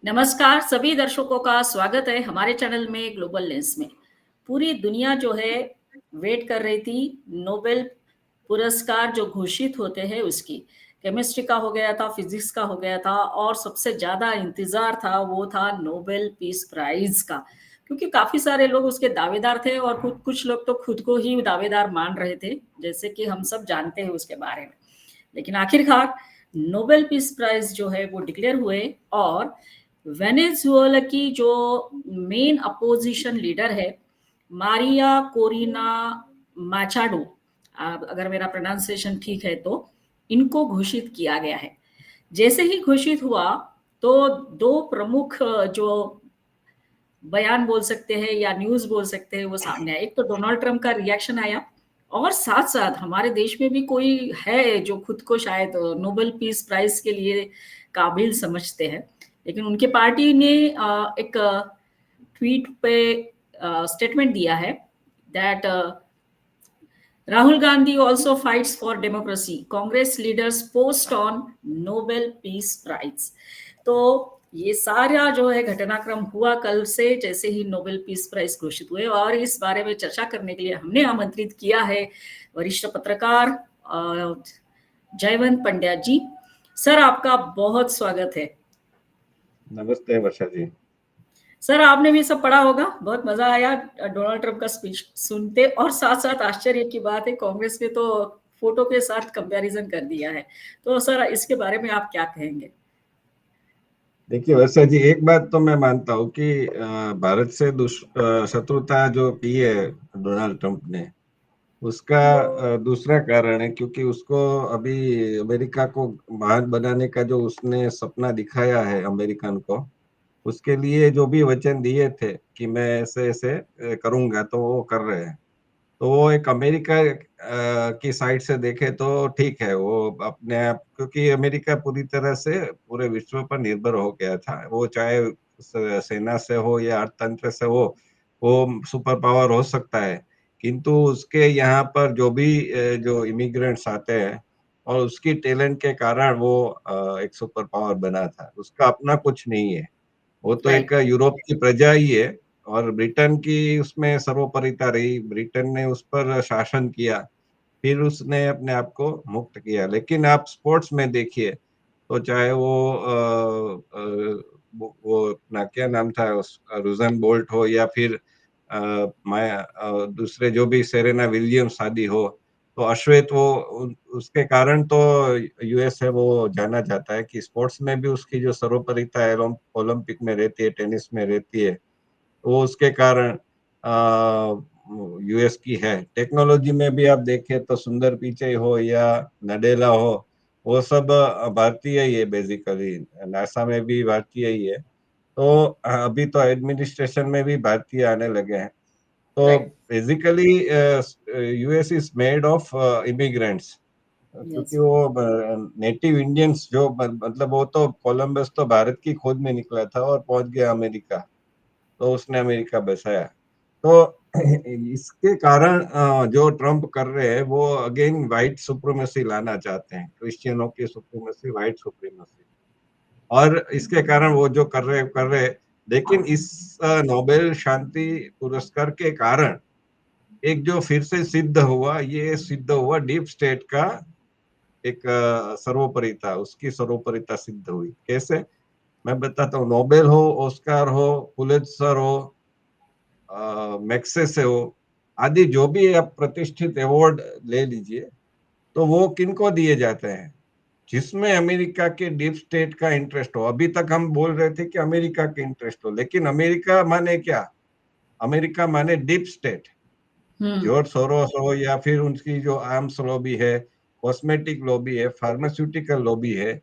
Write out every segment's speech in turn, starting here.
नमस्कार सभी दर्शकों का स्वागत है हमारे चैनल में ग्लोबल लेंस में। पूरी दुनिया जो है वेट कर रही थी नोबेल पुरस्कार जो घोषित होते हैं उसकी। केमिस्ट्री का हो गया था, फिजिक्स का हो गया था और सबसे ज्यादा इंतजार था वो था नोबेल पीस प्राइज का। क्योंकि काफी सारे लोग उसके दावेदार थे और कुछ लोग तो खुद को ही दावेदार मान रहे थे, जैसे कि हम सब जानते हैं उसके बारे में। लेकिन आखिरकार नोबेल पीस प्राइज जो है वो डिक्लेयर हुए और वेनेजुएला की जो मेन अपोजिशन लीडर है मारिया कोरिना माचाडो, अगर मेरा प्रोनाउंसिएशन ठीक है तो इनको घोषित किया गया है। जैसे ही घोषित हुआ तो दो प्रमुख जो बयान बोल सकते हैं या न्यूज बोल सकते हैं वो सामने आया। एक तो डोनाल्ड ट्रंप का रिएक्शन आया और साथ साथ हमारे देश में भी कोई है जो खुद को शायद नोबेल पीस प्राइज के लिए काबिल समझते हैं, लेकिन उनकी पार्टी ने एक ट्वीट पे स्टेटमेंट दिया है that Rahul Gandhi also fights for democracy, Congress leaders post on Nobel peace prize. तो ये सारा जो है घटनाक्रम हुआ कल से, जैसे ही नोबेल पीस प्राइज घोषित हुए। और इस बारे में चर्चा करने के लिए हमने आमंत्रित किया है वरिष्ठ पत्रकार जयवंत पंड्या जी। सर आपका बहुत स्वागत है। नमस्ते वर्षा जी। सर आपने भी सब पढ़ा होगा, बहुत मजा आया डोनाल्ड ट्रंप का स्पीच सुनते, और साथ साथ आश्चर्य की बात है कांग्रेस ने तो फोटो के साथ कंपैरिजन कर दिया है। तो सर इसके बारे में आप क्या कहेंगे? देखिए वर्षा जी, एक बात तो मैं मानता हूँ कि भारत से शत्रुता जो की है डोनाल्ड ट्रंप ने, उसका दूसरा कारण है क्योंकि उसको अभी अमेरिका को महान बनाने का जो उसने सपना दिखाया है अमेरिकन को, उसके लिए जो भी वचन दिए थे कि मैं ऐसे ऐसे करूंगा, तो वो कर रहे हैं। तो वो एक अमेरिका की साइड से देखे तो ठीक है, वो अपने आप, क्योंकि अमेरिका पूरी तरह से पूरे विश्व पर निर्भर हो गया था, वो चाहे सेना से हो या अर्थतंत्र से हो, वो सुपर पावर हो सकता है, किंतु उसके यहाँ पर जो भी जो इमिग्रेंट्स आते हैं और उसकी टैलेंट के कारण वो एक सुपर पावर बना था। उसका अपना कुछ नहीं है, वो तो एक राइट। यूरोप की प्रजा ही है। और ब्रिटेन की उसमें सर्वोपरिता रही, ब्रिटेन ने उस पर शासन किया, फिर उसने अपने आप को मुक्त किया। लेकिन आप स्पोर्ट्स में देखिए तो चाहे वो अपना क्या नाम था उस रुज़ान बोल्ट हो या फिर दूसरे जो भी सेरेना विलियम्स आदि हो, तो अश्वेत वो उसके कारण तो यूएस है वो जाना जाता है कि स्पोर्ट्स में भी उसकी जो सर्वोपरिता है ओलंपिक में रहती है, टेनिस में रहती है, वो उसके कारण यूएस की है। टेक्नोलॉजी में भी आप देखें तो सुंदर पिचई हो या नडेला हो, वो सब भारतीय ही है बेसिकली। नासा में भी भारतीय ही है। तो अभी तो एडमिनिस्ट्रेशन में भी भारतीय आने लगे हैं। तो right. Basically US is made of immigrants, क्योंकि यस। वो नेटिव इंडियंस जो मतलब वो तो कोलंबस तो भारत की खोज में निकला था और पहुंच गया अमेरिका, तो उसने अमेरिका बसाया। तो इसके कारण जो ट्रम्प कर रहे हैं वो अगेन व्हाइट सुप्रीमेसी लाना चाहते हैं, क्रिश्चियनों की सुप्रीमेसी, व्हाइट सुप्रीमेसी। और इसके कारण वो जो कर रहे। लेकिन इस नोबेल शांति पुरस्कार के कारण एक जो फिर से ये सिद्ध हुआ डीप स्टेट का एक सर्वोपरिता, उसकी सर्वोपरिता सिद्ध हुई। कैसे, मैं बताता हूँ। नोबेल हो, ऑस्कार हो, पुलित्जर हो, मैक्सेसे हो, आदि जो भी आप प्रतिष्ठित अवार्ड ले लीजिए, तो वो किनको दिए जाते हैं? जिसमें अमेरिका के डीप स्टेट का इंटरेस्ट हो। अभी तक हम बोल रहे थे कि अमेरिका के इंटरेस्ट हो, लेकिन अमेरिका माने क्या? अमेरिका माने डीप स्टेट। हम्म। जॉर्ज सोरोस हो या फिर उनकी जो आर्म्स लॉबी है, कॉस्मेटिक लॉबी है, फार्मास्यूटिकल लॉबी है,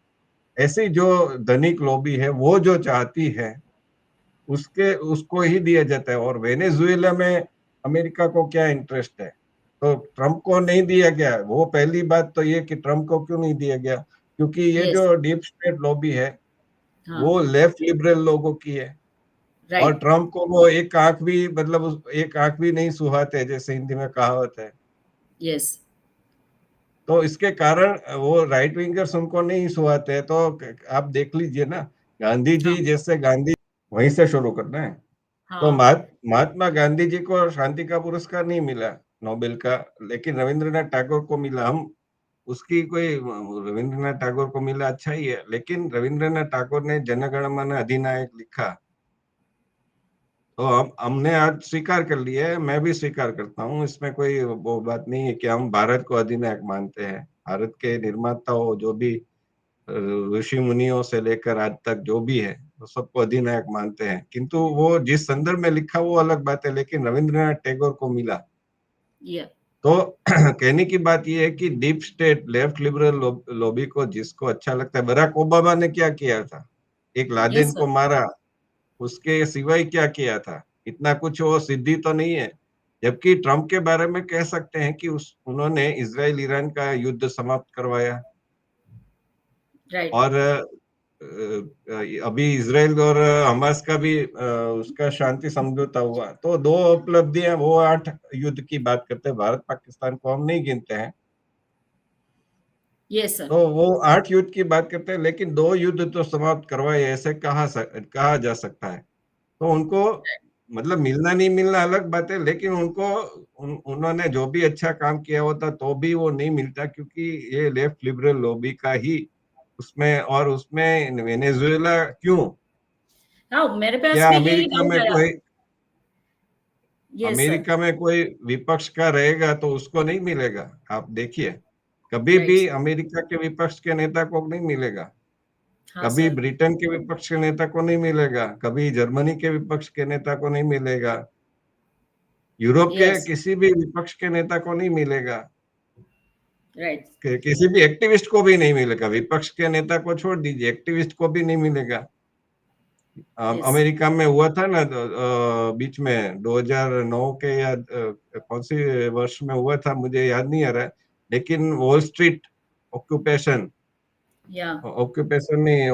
ऐसी जो धनिक लॉबी है, वो जो चाहती है उसके उसको ही दिया जाता है। और वेनेजुएला में अमेरिका को क्या इंटरेस्ट है? तो ट्रम्प को नहीं दिया गया। वो पहली बात तो ये कि ट्रम्प को क्यों नहीं दिया गया, क्योंकि ये यस। जो डीप स्टेट लॉबी है हाँ। वो लेफ्ट लिबरल लोगों की है। और राइट। ट्रम्प को वो एक आंख भी, मतलब एक आंख भी नहीं सुहाते, जैसे हिंदी में कहावत है। यस। तो इसके कारण वो राइट विंगर्स उनको नहीं सुहाते। तो आप देख लीजिए ना गांधी जी हाँ, जैसे गांधी, वहीं से शुरू करना है। तो हाँ, महात्मा गांधी जी को शांति का पुरस्कार नहीं मिला, नोबेल का, लेकिन रविंद्रनाथ टैगोर को मिला। हम उसकी कोई, रविंद्रनाथ टैगोर को मिला अच्छा ही है, लेकिन रविंद्रनाथ टैगोर ने जनगण मन अधिनायक लिखा, तो हम हमने आज स्वीकार कर लिया है, मैं भी स्वीकार करता हूँ, इसमें कोई वो बात नहीं है कि हम भारत को अधिनायक मानते हैं। भारत के निर्माताओं जो भी ऋषि मुनियों से लेकर आज तक जो भी है, वो सबको अधिनायक मानते हैं, किंतु वो जिस संदर्भ में लिखा वो अलग बात है, लेकिन रविंद्रनाथ टैगोर को मिला। ये तो कहने की बात यह है कि deep state left liberal lobby को जिसको अच्छा लगता है, बराक ओबामा ने क्या किया था, एक यस लादेन सर, को मारा, उसके सिवाय क्या किया था, इतना कुछ वो सिद्धि तो नहीं है। जबकि ट्रंप के बारे में कह सकते हैं कि उस उन्होंने इजराइल ईरान का युद्ध समाप्त करवाया, राइट, और अभी इजराइल और हमास का भी उसका शांति समझौता हुआ, तो दो उपलब्धियां, वो 8 युद्ध की बात करते हैं, भारत पाकिस्तान को हम नहीं गिनते हैं, यस सर, तो वो 8 युद्ध की बात करते हैं, लेकिन 2 युद्ध तो समाप्त करवाए, ऐसे कहा जा सकता है। तो उनको, मतलब मिलना नहीं मिलना अलग बात है, लेकिन उनको उन्होंने जो भी अच्छा काम किया होता तो भी वो नहीं मिलता, क्योंकि ये लेफ्ट लिबरल लॉबी का ही उसमें, और उसमें वेनेजुएला क्यों, हाँ, मेरे पास क्या भी यही डाउट आया। यस सर, अमेरिका में कोई विपक्ष का रहेगा तो उसको नहीं मिलेगा? आप देखिए, कभी राइट, भी अमेरिका के विपक्ष के नेता को नहीं मिलेगा, हाँ कभी सर, ब्रिटेन के विपक्ष के नेता को नहीं मिलेगा, कभी जर्मनी के विपक्ष के नेता को नहीं मिलेगा, यूरोप के यस, किसी भी विपक्ष के नेता को नहीं मिलेगा, राइट, किसी भी एक्टिविस्ट को भी नहीं मिलेगा, विपक्ष के नेता को छोड़ दीजिए, एक्टिविस्ट को भी नहीं मिलेगा। यस, अमेरिका में हुआ था ना, बीच में 2009 के या कौन सी वर्ष में हुआ था मुझे याद नहीं आ रहा है, लेकिन वॉल स्ट्रीट ऑक्यूपेशन, या, ऑक्यूपेशन नहीं,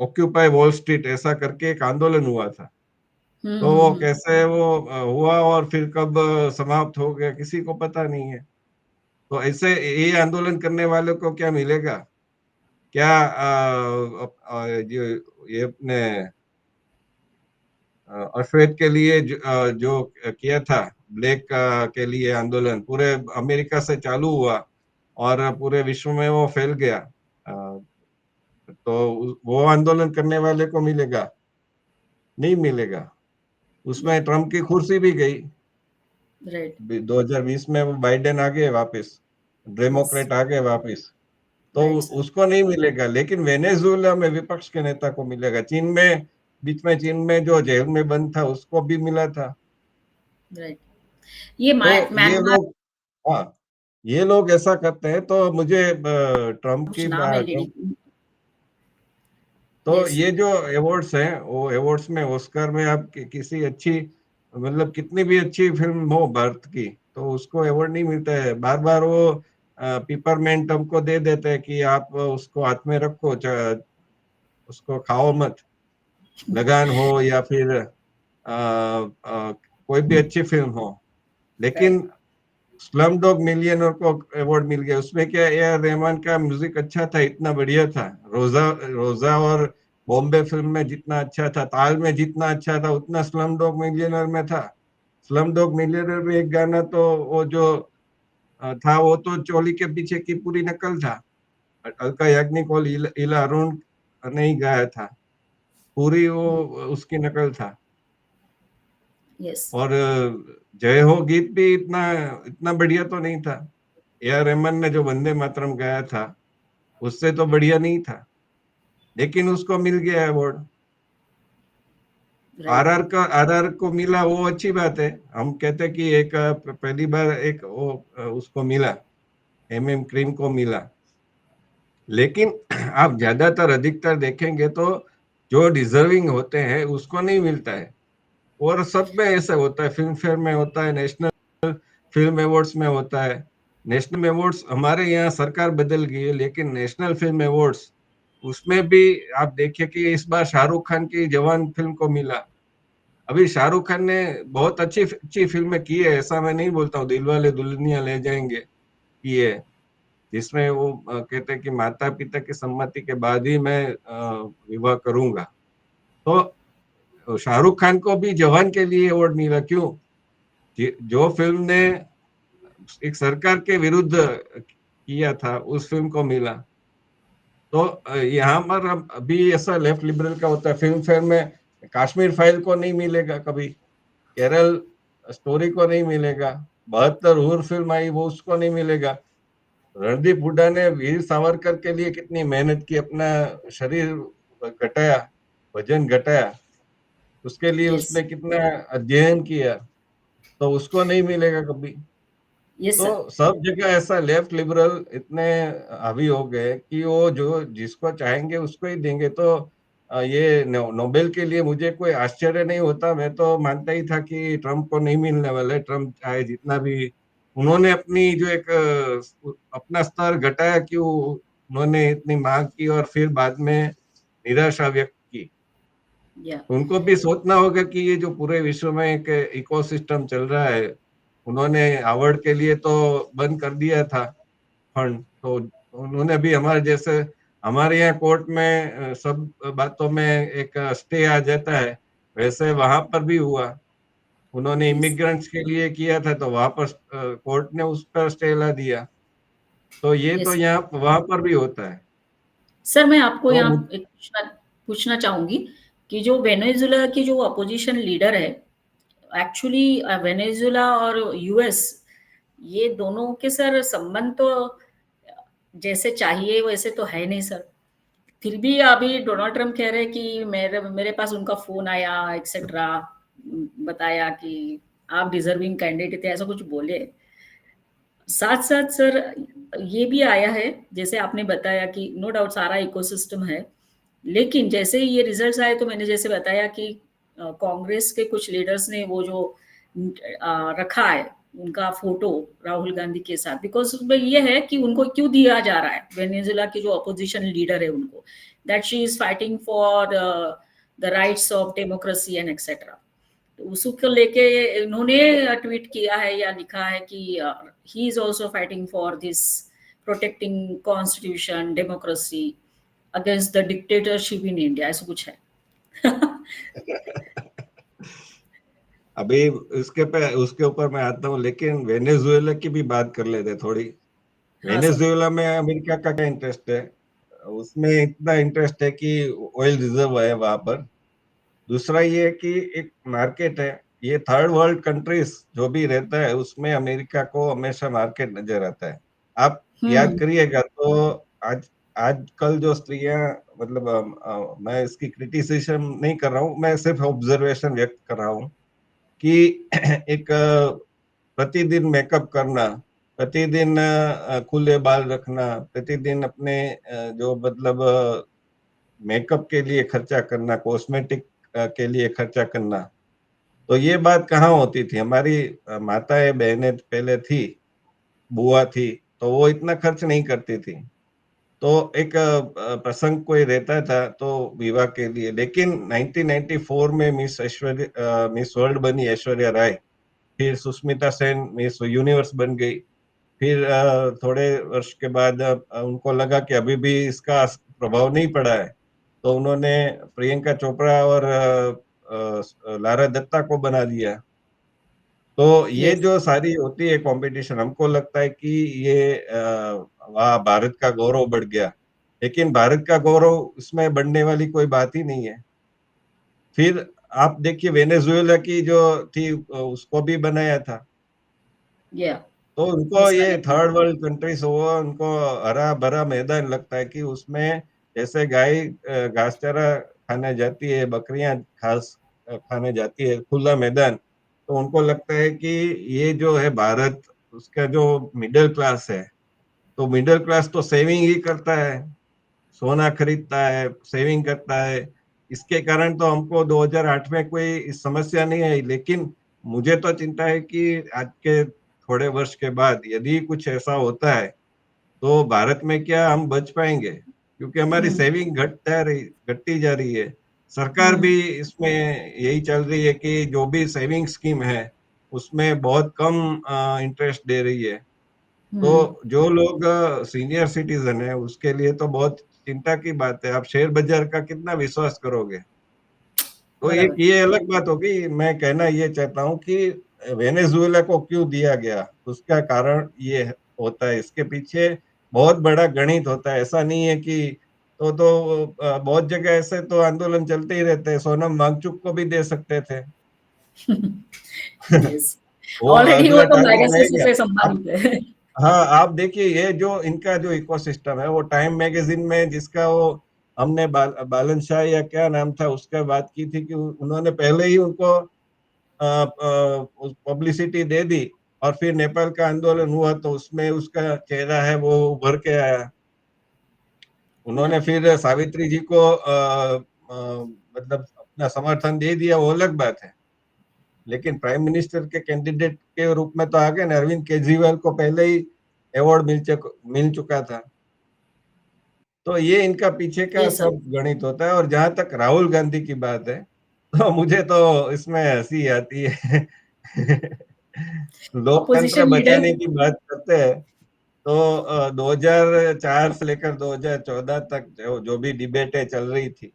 ऑक्यूपाई वॉल स्ट्रीट ऐसा करके एक आंदोलन हुआ था। तो वो कैसे वो हुआ और फिर कब समाप्त हो गया किसी को पता नहीं है। तो ऐसे ये आंदोलन करने वालों को क्या मिलेगा? क्या ये अपने अश्वेत के लिए जो किया था, ब्लैक के लिए आंदोलन पूरे अमेरिका से चालू हुआ और पूरे विश्व में वो फैल गया, तो वो आंदोलन करने वाले को मिलेगा? नहीं मिलेगा। या, उसमें ट्रम्प की कुर्सी भी गई, राइट, 2020 में वो बाइडेन आ गए वापस, यस, डेमोक्रेट आ गए वापस, तो राइट सर, उसको नहीं मिलेगा, लेकिन वेनेजुएला में विपक्ष के नेता को मिलेगा। चीन में, बीच में चीन में जो जेल में बंद था उसको भी मिला था। राइट। ये तो ये म्यांमार लोग, हाँ, ये लोग ऐसा करते हैं, तो मुझे कुछ नाम है लेडी, ट्रम्प, तो यस ये सर, जो अवार्ड्स हैं, वो अवार्ड्स में, ऑस्कर में आप किसी अच्छी, मतलब कितनी भी अच्छी फिल्म हो भारत की, तो उसको अवार्ड नहीं मिलता है। बार बार वो पिपरमेंट हमको दे देते हैं कि आप उसको हाथ में रखो, उसको खाओ मत। लगान हो या फिर कोई भी अच्छी फिल्म हो, लेकिन राइट, स्लम डॉग मिलियनर को अवार्ड मिल गया। उसमें क्या, ए आर रहमान का म्यूजिक अच्छा था, इतना बढ़िया था, रोजा रोजा और बॉम्बे फिल्म में जितना अच्छा था, ताल में जितना अच्छा था, उतना स्लम डॉग मिलियनर में था। स्लम डॉग मिलियनर में एक गाना तो वो जो था, वो तो चोली के पीछे की पूरी नकल था, अलका याग्निक और इला अरुण नहीं गाया था, पूरी वो उसकी नकल था। यस, और जय हो गीत भी इतना इतना बढ़िया तो नहीं था। ए आर रहमान ने जो वंदे मातरम गाया था, उससे तो बढ़िया नहीं था, लेकिन उसको मिल गया अवार्ड। राइट, आरआर को मिला, वो अच्छी बात है। हम कहते हैं कि एक पहली बार एक वो उसको मिला, एमएम क्रीम को मिला, लेकिन आप ज्यादातर अधिकतर देखेंगे तो जो डिजर्विंग होते हैं उसको नहीं मिलता है। और सब में ऐसा होता है, फिल्म फेयर में होता है, नेशनल फिल्म अवार्ड्स में होता है। नेशनल अवार्ड्स हमारे यहाँ सरकार बदल गई है, लेकिन नेशनल फिल्म अवार्ड्स, उसमें भी आप देखिए कि इस बार शाहरुख खान की जवान फिल्म को मिला। अभी शाहरुख खान ने बहुत अच्छी अच्छी फिल्में की है, ऐसा मैं नहीं बोलता हूँ, दिलवाले दुल्हनिया ले जाएंगे की है, जिसमें वो कहते हैं कि माता पिता की सम्मति के बाद ही मैं विवाह करूंगा। तो शाहरुख खान को भी जवान के लिए अवार्ड मिला, क्यों? जो फिल्म ने एक सरकार के विरुद्ध किया था, उस फिल्म को मिला। तो यहाँ पर अब अभी ऐसा लेफ्ट लिबरल का होता है, फिल्म फेयर में कश्मीर फाइल को नहीं मिलेगा कभी, केरल स्टोरी को नहीं मिलेगा, 72 हूर फिल्म आई वो उसको नहीं मिलेगा। रणदीप हुड्डा ने वीर सावरकर के लिए कितनी मेहनत की, अपना शरीर घटाया, वजन घटाया, उसके लिए यस, उसने कितना अध्ययन किया, तो उसको नहीं मिलेगा कभी। यस तो सर। सब जगह ऐसा लेफ्ट लिबरल इतने हावी हो गए कि वो जो जिसको चाहेंगे उसको ही देंगे। तो ये नोबेल के लिए मुझे कोई आश्चर्य नहीं होता। मैं तो मानता ही था कि ट्रम्प को नहीं मिलने वाला है। ट्रम्प चाहे जितना भी, उन्होंने अपनी जो एक अपना स्तर घटाया, कि उन्होंने इतनी मांग की और फिर बाद में निराशा व्यक्त की। या उनको भी सोचना होगा कि ये जो पूरे विश्व में एक इकोसिस्टम चल रहा है, उन्होंने हार्वर्ड के लिए तो बंद कर दिया था फंड, तो उन्होंने भी हमारे जैसे, हमारे यहाँ कोर्ट में सब बातों में एक स्टे आ जाता है, वैसे वहां पर भी हुआ। उन्होंने यस, इमिग्रेंट्स के लिए किया था, तो वहां पर कोर्ट ने उस पर स्टे ला दिया। तो ये तो यस। यहाँ वहां पर भी होता है। सर, मैं आपको तो यहाँ एक पूछना पूछना चाहूँगी कि जो वेनेजुएला की जो अपोजिशन लीडर है, एक्चुअली वेनेजुएला और यूएस, ये दोनों के सर संबंध तो जैसे चाहिए वैसे तो है नहीं सर। फिर भी अभी डोनाल्ड ट्रम्प कह रहे हैं कि मेरे मेरे पास उनका फ़ोन आया एक्सेट्रा, बताया कि आप डिज़र्विंग कैंडिडेट थे, ऐसा कुछ बोले। साथ-साथ सर ये भी आया है, जैसे आपने बताया कि नो डाउट सारा इकोसिस्टम है। लेकिन जैसे ही ये रिज़ल्ट्स आए तो मैंने जैसे बताया कि कांग्रेस के कुछ लीडर्स ने वो जो रखा है उनका फ़ोटो राहुल गांधी के साथ, बिकॉज़ उसमें ये है कि उनको क्यों दिया जा रहा है, वेनेजुएला की जो अपोज़िशन लीडर है उनको, that she is fighting for the rights of democracy and etcetera. तो उसको लेके इन्होंने ट्वीट किया है या लिखा है कि he is also fighting for this, protecting constitution, democracy against the dictatorship in India, ऐसा कुछ है। अभी उसके ऊपर मैं आता हूँ, लेकिन वेनेजुएला की भी बात कर लेते हैं थोड़ी। हाँ सर। वेनेजुएला में अमेरिका का क्या इंटरेस्ट है? उसमें इतना इंटरेस्ट है कि ऑयल रिजर्व है वहां पर। दूसरा ये है कि एक मार्केट है, ये थर्ड वर्ल्ड कंट्रीज जो भी रहता है उसमें अमेरिका को हमेशा मार्केट नजर आता है। आप याद हम्म। करिएगा तो आज आजकल जो स्त्रियां, मतलब मैं इसकी क्रिटिसिज्म नहीं कर रहा हूँ, मैं सिर्फ ऑब्जर्वेशन व्यक्त कर रहा हूँ कि एक प्रतिदिन मेकअप करना, प्रतिदिन खुले बाल रखना, प्रतिदिन अपने जो मतलब मेकअप के लिए खर्चा करना, कॉस्मेटिक के लिए खर्चा करना, तो ये बात कहाँ होती थी? हमारी माताएं बहनें पहले थी, बुआ थी, तो वो इतना खर्च नहीं करती थी। तो एक प्रसंग कोई रहता था तो विवाह के लिए, लेकिन 1994 में मिस वर्ल्ड बनी ऐश्वर्या राय, फिर सुष्मिता सेन मिस यूनिवर्स बन गई। फिर थोड़े वर्ष के बाद उनको लगा कि अभी भी इसका प्रभाव नहीं पड़ा है, तो उन्होंने प्रियंका चोपड़ा और लारा दत्ता को बना दिया। तो ये यस। जो सारी होती है कंपटीशन, हमको लगता है कि ये वाह भारत का गौरव बढ़ गया, लेकिन भारत का गौरव इसमें बढ़ने वाली कोई बात ही नहीं है। फिर आप देखिए वेनेजुएला की जो थी उसको भी बनाया था। या तो उनको मिस ये अमेरिका। थर्ड वर्ल्ड कंट्रीज हो, उनको हरा भरा मैदान लगता है कि उसमें जैसे गाय घास चारा खाने जाती है, बकरियां घास खाने जाती है, खुला मैदान। तो उनको लगता है कि ये जो है भारत, उसका जो मिडिल क्लास है, तो मिडिल क्लास तो सेविंग ही करता है, सोना खरीदता है, सेविंग करता है। इसके कारण तो हमको 2008 में कोई समस्या नहीं आई। लेकिन मुझे तो चिंता है कि आज के थोड़े वर्ष के बाद यदि कुछ ऐसा होता है, तो भारत में क्या हम बच पाएंगे? क्योंकि हमारी हम्म। सेविंग घटती जा रही है। सरकार हम्म। भी इसमें यही चल रही है कि जो भी सेविंग स्कीम है उसमें बहुत कम इंटरेस्ट दे रही है। हुँ, तो जो लोग सीनियर सिटीजन है उसके लिए तो बहुत चिंता की बात है। आप शेयर बाजार का कितना विश्वास करोगे? तो एक बराबर। ये अलग बात होगी। मैं कहना ये चाहता हूँ कि वेनेजुएला को क्यों दिया गया, उसका कारण ये होता है। इसके पीछे बहुत बड़ा गणित होता है। ऐसा नहीं है कि बहुत जगह ऐसे तो आंदोलन चलते ही रहते हैं। सोनम वांगचुक को भी दे सकते थे। यस, वो ऑलरेडी वो अगला तो टारगेट रह मेगासेस गया। से अब संबंधित है। हाँ, आप देखिए ये जो इनका जो इकोसिस्टम है, वो टाइम मैगजीन में जिसका वो हमने बालन शाह या क्या नाम था उसका बात की थी कि उन्होंने पहले ही उनको पब्लिसिटी दे दी, और फिर नेपाल का आंदोलन हुआ तो उसमें उसका चेहरा है वो उभर के आया। उन्होंने राइट, फिर सावित्री जी को मतलब अपना समर्थन दे दिया, वो अलग बात है। लेकिन प्राइम मिनिस्टर के कैंडिडेट के रूप में तो आ गए ना। अरविंद केजरीवाल को पहले ही अवार्ड मिल चुका था। तो ये इनका पीछे का ये सब सब गणित होता है। और जहां तक राहुल गांधी की बात है, तो मुझे तो इसमें हंसी आती है। लोकतंत्र ऑपोजिशन लीडर। बचाने की बात करते हैं, तो 2004 से लेकर 2014 तक जो भी डिबेटें चल रही थी,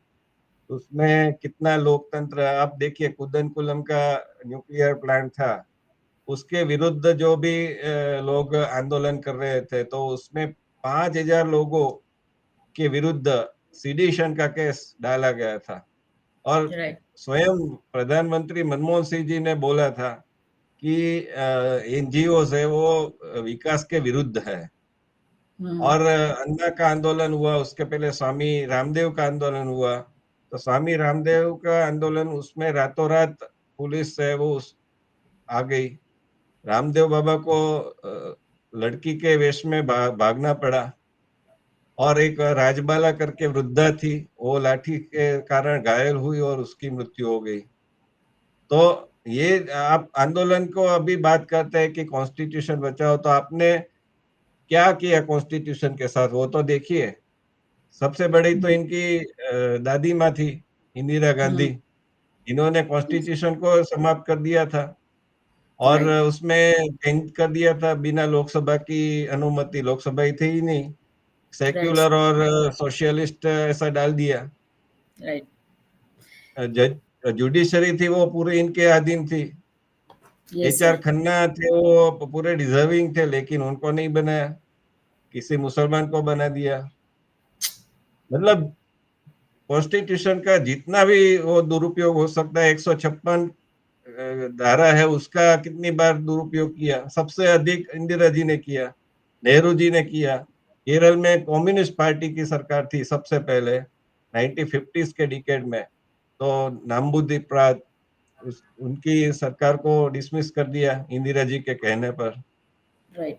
उसमें कितना लोकतंत्र। आप देखिए कुदनकुलम का न्यूक्लियर प्लांट था, उसके विरुद्ध जो भी लोग आंदोलन कर रहे थे, तो उसमें 5,000 लोगों के विरुद्ध सीडिशन का केस डाला गया था। और राइट। स्वयं प्रधानमंत्री मनमोहन सिंह जी ने बोला था कि एनजीओ है वो विकास के विरुद्ध है। हुँ, और अन्ना का आंदोलन हुआ, उसके पहले स्वामी रामदेव का आंदोलन हुआ। तो स्वामी रामदेव का आंदोलन, उसमें रातों रात पुलिस है वो आ गई। रामदेव बाबा को लड़की के वेश में भागना पड़ा। और एक राजबाला करके वृद्धा थी, वो लाठी के कारण घायल हुई और उसकी मृत्यु हो गई। तो ये आप आंदोलन को अभी बात करते हैं कि कॉन्स्टिट्यूशन बचाओ, तो आपने क्या किया कॉन्स्टिट्यूशन के साथ वो तो देखिए। सबसे बड़ी तो हुँ, इनकी दादी माँ थी, इंदिरा गांधी। हुँ, इन्होंने यस, कॉन्स्टिट्यूशन को समाप्त कर दिया था। और राइट, उसमें चेंज कर दिया था बिना लोकसभा की अनुमति। लोकसभा ही थी ही नहीं, राइट्स, सेक्युलर और सोशलिस्ट ऐसा डाल दिया। राइट, जज जुडिशरी थी वो पूरी इनके अधीन थी। यस एचआर सर, खन्ना थे वो पूरे डिजर्विंग थे, लेकिन उनको नहीं बनाया, किसी मुसलमान को बना दिया। मतलब कॉन्स्टिट्यूशन का जितना भी वो दुरुपयोग हो सकता है, 156 धारा है उसका कितनी बार दुरुपयोग किया। सबसे अधिक इंदिरा जी ने किया, नेहरू जी ने किया। केरल में कम्युनिस्ट पार्टी की सरकार थी सबसे पहले 1950s के डिकेड में। तो नाम्बुदिप्रात उनकी सरकार को डिसमिस कर दिया इंदिरा जी के कहने पर। राइट,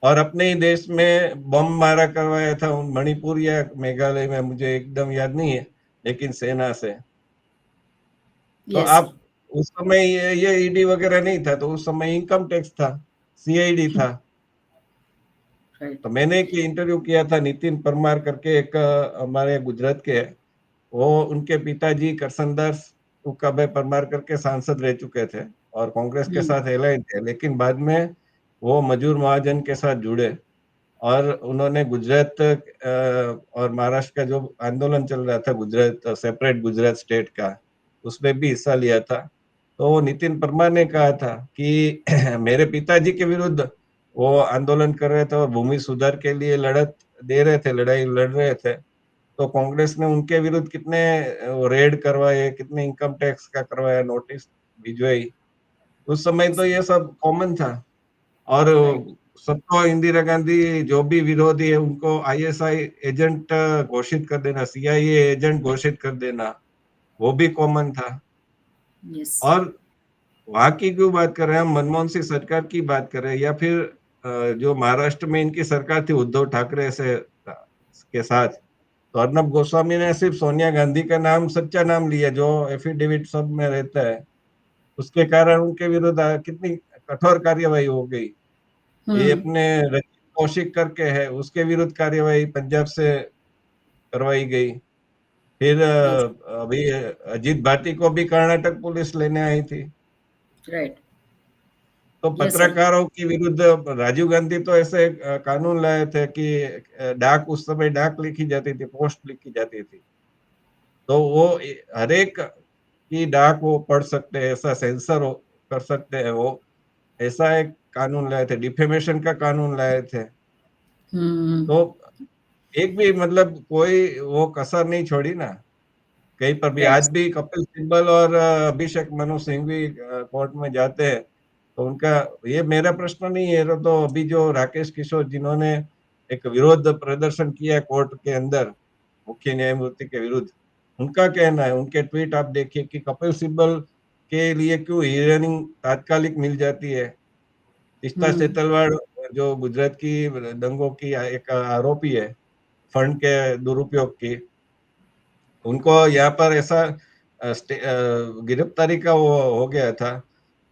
और अपने ही देश में बम मारा करवाया था उन मणिपुर या मेघालय में, मुझे एकदम याद नहीं है, लेकिन सेना से। तो यस सर, आप उस समय ये ईडी वगैरह नहीं था, तो उस समय इनकम टैक्स था, सीआईडी था। राइट, तो मैंने एक इंटरव्यू किया था नितिन परमार करके, एक हमारे गुजरात के हैं। वो उनके पिताजी करसनदास उक्काभाई परमार करके सांसद रह चुके थे और कांग्रेस के हुँ, साथ एलाइन थे, लेकिन बाद में वो मजूर महाजन के साथ जुड़े। और उन्होंने गुजरात और महाराष्ट्र का जो आंदोलन चल रहा था, गुजरात सेपरेट गुजरात स्टेट का, उसमें भी हिस्सा लिया था। तो नितिन परमार ने कहा था कि मेरे पिताजी के विरुद्ध वो आंदोलन कर रहे थे और भूमि सुधार के लिए लड़त दे रहे थे, लड़ाई लड़ रहे थे। तो कांग्रेस ने उनके विरुद्ध कितने रेड करवाए, कितने इनकम टैक्स का करवाया, नोटिस भिजवाई। उस समय तो यस, ये सब कॉमन था। और राइट, सबको इंदिरा गांधी जो भी विरोधी है उनको आईएसआई एजेंट घोषित कर देना, सीआईए एजेंट घोषित कर देना, वो भी कॉमन था। यस, और वहां की क्यों बात कर रहे हैं हम, मनमोहन सिंह सरकार की बात कर रहे हैं या फिर जो महाराष्ट्र में इनकी सरकार थी उद्धव ठाकरे से के साथ। तो अर्नब गोस्वामी ने सिर्फ सोनिया गांधी का नाम, सच्चा नाम लिया जो एफिडेविट सब में रहता है, उसके कारण उनके विरुद्ध कितनी कठोर कार्यवाही हो गई। ये हुँ, अपने रचित कौशिक करके है, उसके विरुद्ध कार्यवाही पंजाब से करवाई गई। फिर यस, अभी अजीत भाटी को भी कर्नाटक पुलिस लेने आई थी। राइट, तो यस सर। पत्रकारों के विरुद्ध राजीव गांधी तो ऐसे कानून लाए थे कि डाक, उस समय डाक लिखी जाती थी, पोस्ट लिखी जाती थी, तो वो हर एक की डाक वो पढ़ सकते हैं, ऐसा सेंसर कर सकते हैं वो, ऐसा एक कानून लाए थे, डिफेमेशन का कानून लाए थे। हम्म। तो एक भी मतलब कोई वो कसर नहीं छोड़ी ना, कहीं पर भी। राइट। आज भी कपिल सिब्बल और अभिषेक मनु सिंह भी कोर्ट में जाते हैं, तो उनका, ये मेरा प्रश्न नहीं है, तो अभी जो राकेश किशोर जिन्होंने एक विरोध प्रदर्शन किया कोर्ट के अंदर मुख्य न्यायमूर्ति के विरुद्ध, उनका कहना है, उनके ट्वीट आप देखिए कि कपिल सिब्बल के लिए क्यों हियरिंग तात्कालिक मिल जाती है। तीस्ता हम्म। सेतलवाड़ जो गुजरात की दंगों की एक आरोपी है, फंड के दुरुपयोग की, उनको यहाँ पर ऐसा गिरफ्तारी का वो हो गया था,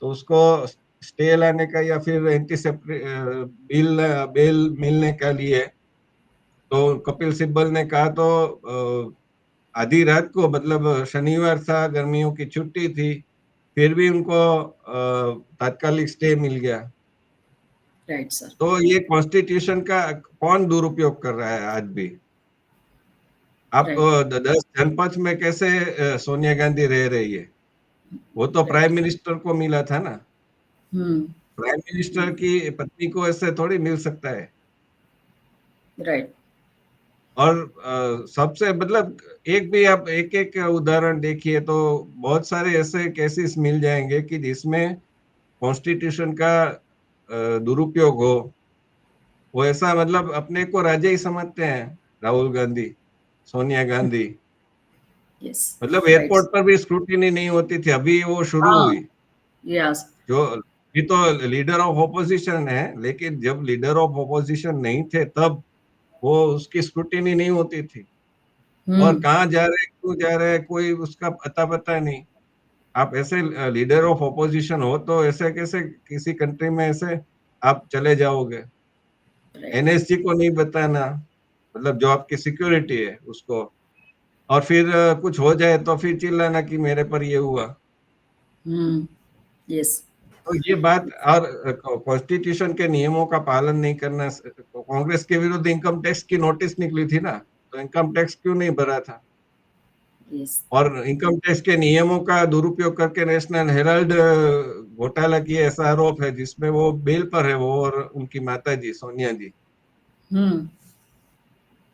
तो उसको स्टे लाने का या फिर बिल बेल मिलने के लिए, तो कपिल सिब्बल ने कहा, तो आधी रात को, मतलब शनिवार था, गर्मियों की छुट्टी थी, फिर भी उनको तात्कालिक स्टे मिल गया। Right sir. तो ये कॉन्स्टिट्यूशन का कौन दुरुपयोग कर रहा है आज भी? आप राइट। 10 जनपथ में कैसे सोनिया गांधी रह रही है? वो तो राइट। प्राइम मिनिस्टर को मिला था ना। हम्म। प्राइम मिनिस्टर की पत्नी को ऐसे थोड़ी मिल सकता है। राइट। और सबसे मतलब एक भी आप एक एक उदाहरण देखिए तो बहुत सारे ऐसे केसेस मिल जाएंगे कि जिसमें कॉन्स्टिट्यूशन का दुरुपयोग हो। वो ऐसा मतलब अपने को राजा ही समझते हैं, राहुल गांधी, सोनिया गांधी। यस। मतलब राइट। एयरपोर्ट पर भी स्क्रूटिनी नहीं होती थी, अभी वो शुरू हाँ। हुई। यस। जो ये तो लीडर ऑफ ऑपोजिशन है, लेकिन जब लीडर ऑफ ऑपोजिशन नहीं थे तब वो उसकी स्क्रूटिनी नहीं होती थी। और हम्म। कहाँ जा रहे हैं, क्यों जा रहे हैं, कोई उसका पता नहीं। आप ऐसे लीडर ऑफ ऑपोजिशन हो तो ऐसे कैसे किसी कंट्री में ऐसे आप चले जाओगे? राइट। एनएसजी को नहीं बताना, मतलब जो आपकी सिक्योरिटी है उसको, और फिर कुछ हो जाए तो फिर चिल्लाना कि मेरे पर ये हुआ। हम्म। यस। तो ये बात, और कॉन्स्टिट्यूशन के नियमों का पालन नहीं करना। कांग्रेस के विरुद्ध इनकम टैक्स की नोटिस निकली थी ना, तो इनकम टैक्स क्यों नहीं भरा था? यस। और इनकम टैक्स के नियमों का दुरुपयोग करके नेशनल हेराल्ड घोटाला किया, ऐसा आरोप है, जिसमें वो बेल पर है, वो और उनकी माता जी सोनिया जी। हम्म।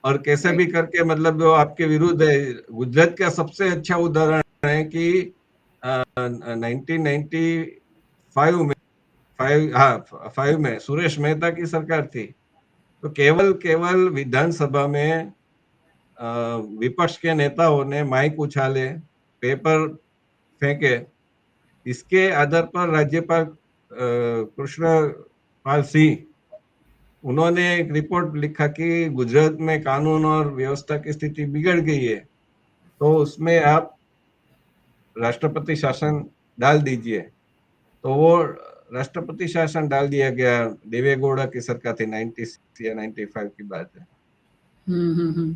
और कैसे राइट। भी करके मतलब जो आपके विरुद्ध है। गुजरात का सबसे अच्छा उदाहरण है कि 1995 में, 5 में सुरेश मेहता की सरकार थी, तो केवल केवल विधानसभा में विपक्ष के नेताओं ने माइक उछाले, पेपर फेंके, इसके आधार पर राज्यपाल कृष्ण पाल सिंह, उन्होंने एक रिपोर्ट लिखा कि गुजरात में कानून और व्यवस्था की स्थिति बिगड़ गई है, तो उसमें आप राष्ट्रपति शासन डाल दीजिए। तो वो राष्ट्रपति शासन डाल दिया गया। देवेगौड़ा की सरकार थी, 96 या 95 की बात है। हम्म।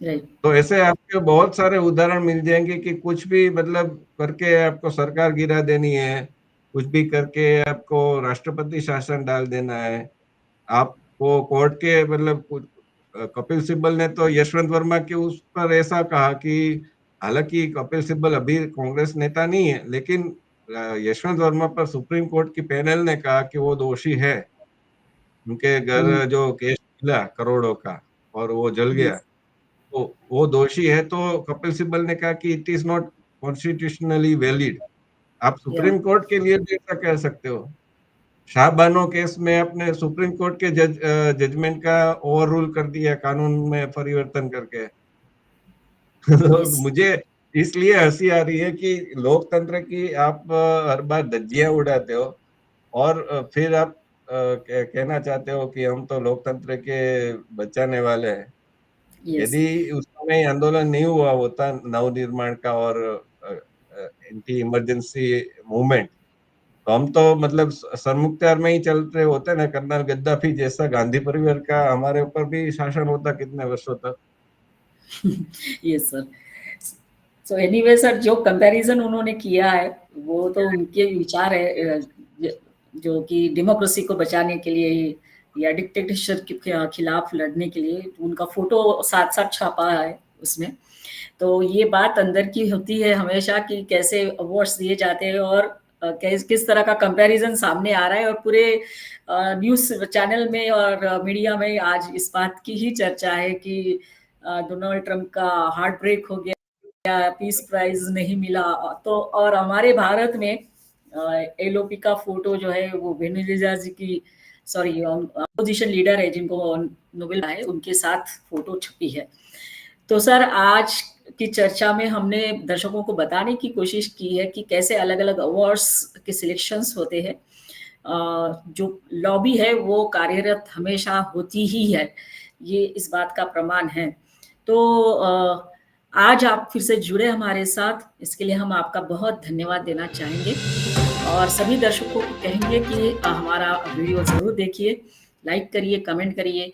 राइट। तो ऐसे आपके बहुत सारे उदाहरण मिल जाएंगे कि कुछ भी मतलब करके आपको सरकार गिरा देनी है, कुछ भी करके आपको राष्ट्रपति शासन डाल देना है। आपको कोर्ट के मतलब कपिल सिब्बल ने तो यशवंत वर्मा के उस पर ऐसा कहा कि, हालांकि कपिल सिब्बल अभी कांग्रेस नेता नहीं है, लेकिन यशवंत वर्मा पर सुप्रीम कोर्ट की पैनल ने कहा कि वो दोषी है। उनके हम्म। घर जो केस मिला करोड़ों का और वो जल गया, यस। तो वो दोषी है, तो कपिल सिब्बल ने कहा कि it is not constitutionally valid. आप या। सुप्रीम कोर्ट के लिए भी ऐसा कह सकते हो। शाहबानो केस में आपने सुप्रीम कोर्ट के जजमेंट का ओवर रूल कर दिया कानून में परिवर्तन करके। तो यस। मुझे इसलिए हंसी आ रही है कि लोकतंत्र की आप हर बार धज्जियां उड़ाते हो, और फिर आप कहना चाहते हो कि हम तो लोकतंत्र के बचाने वाले हैं। यस। यदि उस समय आंदोलन नहीं हुआ होता नवनिर्माण का और एंटी इमरजेंसी मूवमेंट, तो हम तो मतलब सरमुख्तार में ही चलते होते ना, कर्नल गद्दाफी जैसा। गांधी परिवार का हमारे ऊपर भी शासन होता कितने वर्षों तक। Yes sir. So anyway sir, जो कंपैरिजन उन्होंने किया है वो तो उनके विचार है। जो कि डेमोक्रेसी को बचाने के लिए या डिक्टेटरशिप के खिलाफ लड़ने के लिए उनका फोटो साथ साथ छापा है उसमें। तो ये बात अंदर की होती है हमेशा कि कैसे अवार्ड्स दिए जाते हैं और किस तरह का कंपैरिजन सामने आ रहा है, और पूरे न्यूज़ चैनल में और मीडिया में आज इस बात की ही चर्चा है कि डोनाल्ड ट्रंप का हार्ट ब्रेक हो गया, पीस प्राइज नहीं मिला। तो और हमारे भारत में एलओपी का फोटो जो है वो वेनेजुएला जी की, सॉरी अपोजिशन लीडर है जिनको नोबेल है, उनके साथ फोटो छपी है। तो सर आज की चर्चा में हमने दर्शकों को बताने की कोशिश की है कि कैसे अलग अलग अवार्ड्स के सिलेक्शंस होते हैं। जो लॉबी है वो कार्यरत हमेशा होती ही है, ये इस बात का प्रमाण है। तो आज आप फिर से जुड़े हमारे साथ, इसके लिए हम आपका बहुत धन्यवाद देना चाहेंगे और सभी दर्शकों को कहेंगे कि हमारा वीडियो ज़रूर देखिए, लाइक करिए, कमेंट करिए,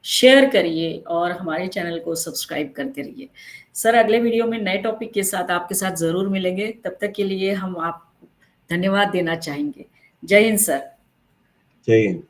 शेयर करिए और हमारे चैनल को सब्सक्राइब करते रहिए। सर अगले वीडियो में नए टॉपिक के साथ आपके साथ ज़रूर मिलेंगे, तब तक के लिए हम आपको धन्यवाद देना चाहेंगे। जय हिंद सर। जय हिंद।